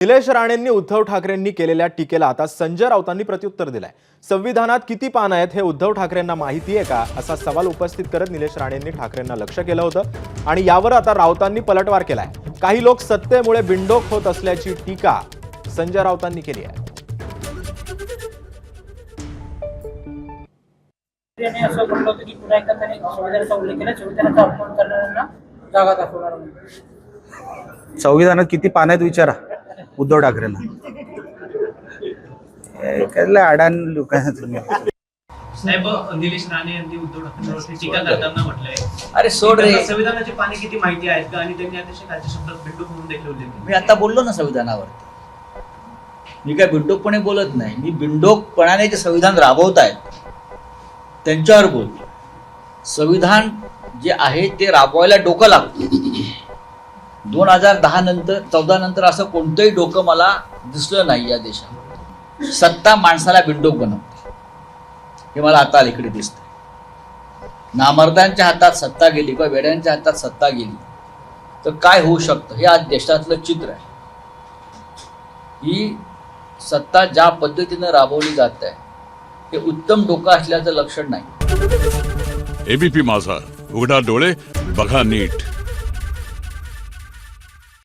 निलेश राणेंनी उद्धव ठाकरेंनी केलेल्या टीकेला आता संजय राऊतांनी प्रत्युत्तर दिलंय। संविधानात किती पान आहेत हे उद्धव ठाकरेंना माहिती आहे का असा सवाल उपस्थित करत निलेश राणेंनी ठाकरेंना लक्ष्य केलं होतं आणि यावर आता राऊतांनी पलटवार केलाय। काही लोक सत्तेमुळे बिंडोक होत असल्याची टीका संजय राऊतांनी केली आहे। असं म्हटलं होतं की पुन्हा एकदा त्यांनी संविधानाचा उल्लेख केला, संविधानाचा अपमान करणाऱ्यांना जागा दाखवणार म्हणून। संविधानात किती पान आहेत विचारा उद्धव ठाकरेंना। कसल्या अडाण लोकांना तुम्ही। साहेब, निलेश राणे यांनी उद्धव ठाकरेंवरती टीका करताना म्हटलंय, अरे सोड रे, संविधानाची पाने किती माहिती आहेत का, आणि त्यांनी अतिशय खालच्या शब्दात बिंडूक म्हणून देखील उल्लेख केला। मी आता बोललो ना संविधानावर, मी काय बिंडोकपणे बोलत नाही। मी बिंडोकपणाने जे संविधान राबवत आहेत त्यांच्यावर बोलतो। संविधान जे आहे ते राबवायला डोकं लागतं। 2010 नंतर 14 नंतर असं कोणतंही डोकं मला दिसलं नाही या देशात। सत्ता माणसाला बिंडोक बनवते, हे मला आता अलीकडे दिसतंय। नामर्दांच्या हातात सत्ता गेली किंवा वेड्यांच्या हातात सत्ता गेली तर काय होऊ शकतं हे आज देशातलं चित्र आहे। ही सत्ता ज्या पद्धतीनं राबवली जात आहे हे उत्तम डोकं असल्याचं लक्षण नाही। एबीपी माझा, उघडा डोळे बघा नीट।